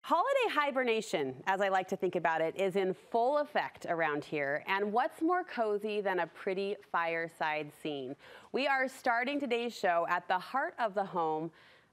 Holiday hibernation, as I like to think about it, is in full effect around here. And what's more cozy than a pretty fireside scene? We are starting today's show at the heart of the home,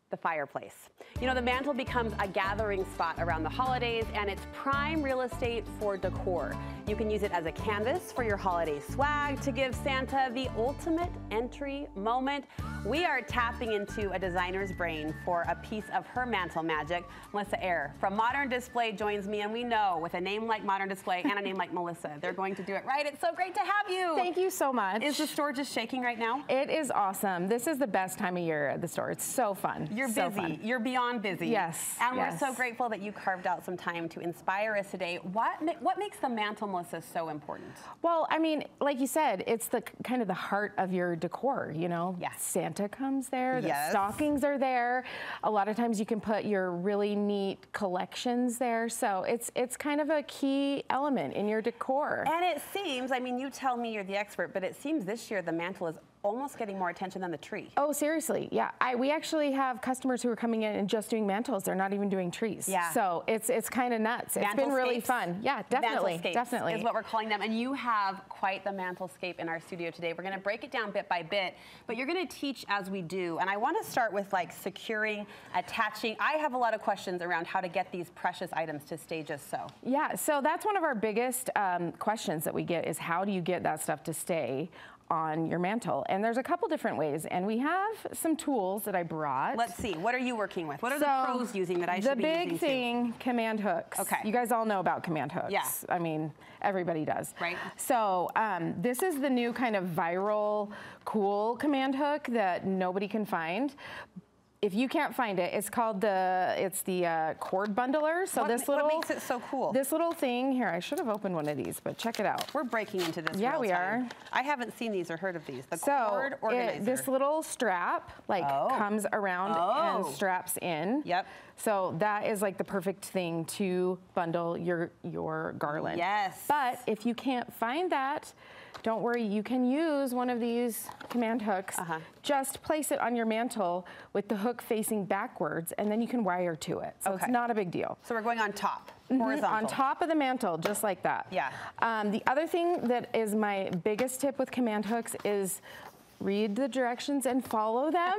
the fireplace. You know, the mantle becomes a gathering spot around the holidays, and it's prime real estate for decor. You can use it as a canvas for your holiday swag to give Santa the ultimate entry moment. We are tapping into a designer's brain for a piece of her mantle magic. Melissa Eror from Modern Display joins me, and we know with a name like Modern Display and a name like Melissa, they're going to do it right. It's so great to have you. Thank you so much. Is the store just shaking right now? It is awesome. This is the best time of year at the store. It's so fun. You're so busy. Fun. You're beyond busy. Yes. And yes. we're so grateful that you carved out some time to inspire us today. What makes the mantle, Melissa, so important? Well, I mean, like you said, it's the kind of the heart of your decor, you know? Yes. Santa comes there, the yes. stockings are there. A lot of times you can put your really neat collections there. So it's kind of a key element in your decor. And it seems, I mean, you tell me you're the expert, but it seems this year the mantle is almost getting more attention than the tree. Oh, seriously, yeah. We actually have customers who are coming in and just doing mantles. They're not even doing trees. Yeah. So it's kind of nuts. It's been really fun. Yeah, definitely, definitely. Is what we're calling them. And you have quite the mantelscape in our studio today. We're gonna break it down bit by bit, but you're gonna teach as we do. And I wanna start with like securing, attaching. I have a lot of questions around how to get these precious items to stay just so. Yeah, so that's one of our biggest questions that we get is how do you get that stuff to stay on your mantle? And there's a couple different ways, and we have some tools that I brought. Let's see, what are you working with? What are the pros using that I should be using? The big thing, command hooks. Okay. You guys all know about command hooks. Yeah. I mean, everybody does. Right. So this is the new kind of viral, cool command hook that nobody can find. If you can't find it, it's called the cord bundler. So what makes it so cool? This little thing here, I should have opened one of these, but check it out. We're breaking into this. Yeah, we time. are. I haven't seen these or heard of these. The cord organizer. This little strap comes around and straps in. Yep. So that is like the perfect thing to bundle your garland. Yes. But if you can't find that, don't worry, you can use one of these command hooks. Just place it on your mantle with the hook facing backwards, and then you can wire to it. So it's not a big deal. So we're going on top, horizontal. On top of the mantle, just like that. Yeah. The other thing that is my biggest tip with command hooks is read the directions and follow them.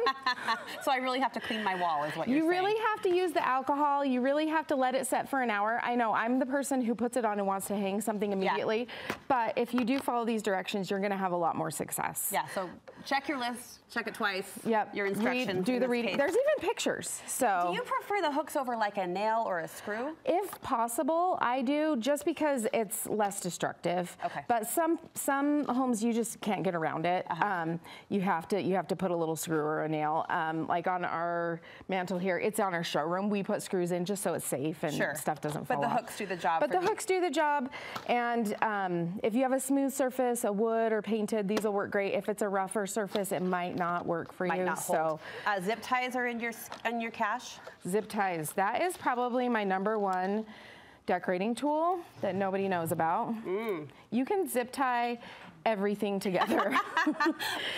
So I really have to clean my wall is what you're saying. You really have to use the alcohol. You really have to let it set for an hour. I know I'm the person who puts it on and wants to hang something immediately, but if you do follow these directions, you're gonna have a lot more success. Yeah, so check your list, check it twice. Yep. Your instructions. Do the reading. There's even pictures, so. Do you prefer the hooks over like a nail or a screw? If possible, I do, just because it's less destructive. Okay. But some homes you just can't get around it. You have to put a little screw or a nail. Like on our mantle here, it's on our showroom. We put screws in just so it's safe and stuff doesn't fall off. But the hooks do the job. But the hooks do the job. And if you have a smooth surface, a wood or painted, these will work great. If it's a rougher surface, it might not work for you. So zip ties are in your cache? Zip ties. That is probably my #1 decorating tool that nobody knows about. You can zip tie everything together.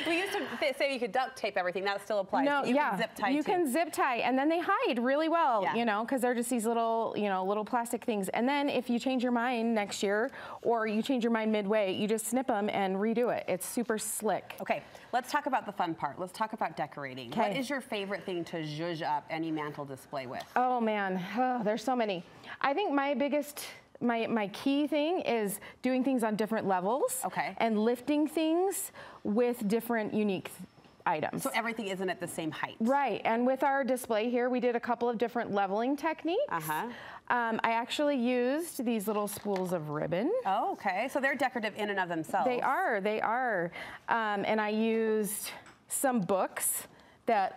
We used to say you could duct tape everything. That still applies. No, you can zip tie you can zip tie, and then they hide really well, you know, because they're just these little, little plastic things. And then if you change your mind next year, or you change your mind midway, you just snip them and redo it. It's super slick. Okay, let's talk about the fun part. Let's talk about decorating. What is your favorite thing to zhuzh up any mantle display with? Oh man, there's so many. I think my biggest my key thing is doing things on different levels and lifting things with different unique items. So everything isn't at the same height. Right, and with our display here, we did a couple of different leveling techniques. I actually used these little spools of ribbon. Oh, okay, so they're decorative in and of themselves. They are. And I used some books that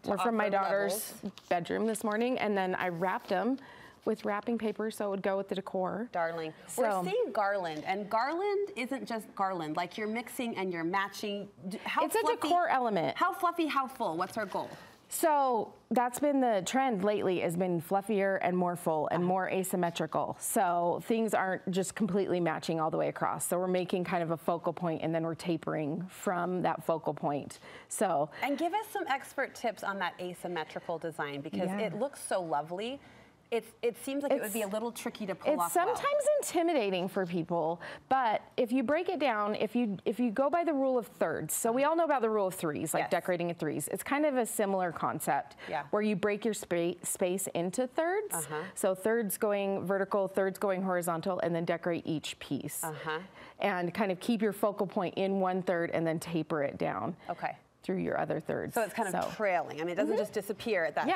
were from my daughter's bedroom this morning, and then I wrapped them with wrapping paper so it would go with the decor. Darling. We're seeing garland, and garland isn't just garland. Like you're mixing and you're matching. It's a decor element. How fluffy, how full? What's our goal? So that's been the trend lately, has been fluffier and more full and more asymmetrical. So things aren't just completely matching all the way across. So we're making kind of a focal point and then we're tapering from that focal point. So. And give us some expert tips on that asymmetrical design because it looks so lovely. It seems like it would be a little tricky to pull off. It's sometimes intimidating for people, but if you break it down, if you go by the rule of thirds, so we all know about the rule of threes, like decorating in threes. It's kind of a similar concept where you break your space into thirds. So thirds going vertical, thirds going horizontal, and then decorate each piece. And kind of keep your focal point in 1/3 and then taper it down. Through your other thirds. So it's kind of trailing. I mean, it doesn't just disappear at that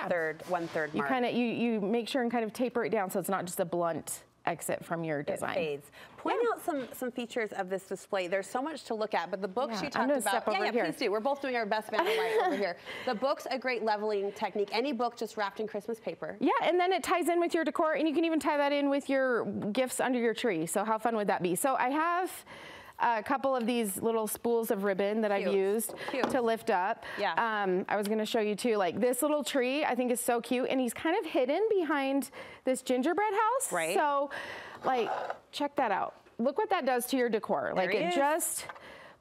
1/3 mark. You make sure and kind of taper it down so it's not just a blunt exit from your design. It fades. Point out some features of this display. There's so much to look at, but the books you talked about. Step over here. Please do. We're both doing our best Mantle light over here. The book's a great leveling technique. Any book just wrapped in Christmas paper. Yeah, and then it ties in with your decor, and you can even tie that in with your gifts under your tree. So how fun would that be? So I have a couple of these little spools of ribbon that I've used to lift up. I was going to show you too, like this little tree I think is so cute, and he's kind of hidden behind this gingerbread house. So like, check that out. Look what that does to your decor. Like it just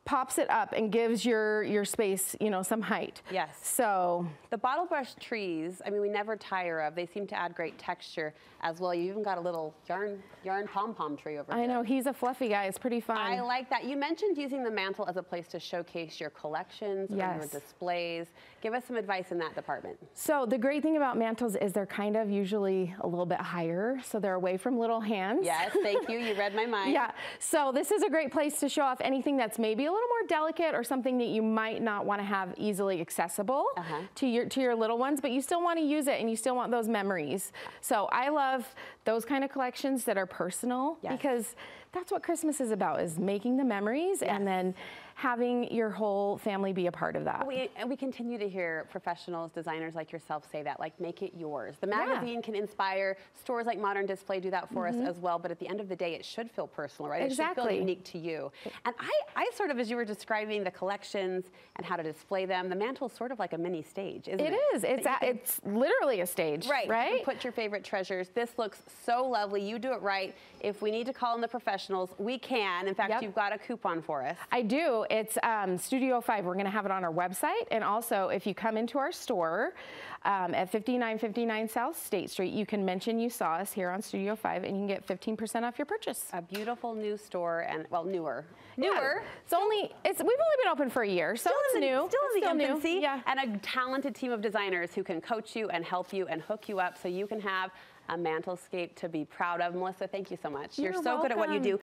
pops it up and gives your space, you know, some height. So the bottle brush trees, I mean, we never tire of. They seem to add great texture as well. You even got a little yarn pom-pom tree over there. I know, he's a fluffy guy. It's pretty fun. I like that. You mentioned using the Mantle as a place to showcase your collections or your displays. Give us some advice in that department. So the great thing about mantles is they're kind of usually a little bit higher, so they're away from little hands. Yes, thank you. You read my mind. So this is a great place to show off anything that's maybe a little more delicate or something that you might not want to have easily accessible to your little ones, but you still want to use it and you still want those memories. So I love those kind of collections that are personal because that's what Christmas is about, is making the memories and then having your whole family be a part of that. We continue to hear professionals, designers like yourself say that, like, make it yours. The magazine can inspire. Stores like Modern Display do that for us as well, but at the end of the day, it should feel personal, right? It should feel unique to you. And I sort of, as you were describing the collections and how to display them, the Mantle is sort of like a mini stage, isn't it? It is. It's literally a stage, right? You can put your favorite treasures. This looks so lovely. You do it right. If we need to call in the professionals, we can. In fact, you've got a coupon for us. I do. It's Studio 5. We're going to have it on our website. And also, if you come into our store at 5959 South State Street, you can mention you saw us here on Studio 5 and you can get 15% off your purchase. A beautiful new store and, well, newer. We've only been open for a year, so it's new. Still in the infancy. And a talented team of designers who can coach you and help you and hook you up so you can have a Mantlescape to be proud of. Melissa, thank you so much. You're so good at what you do.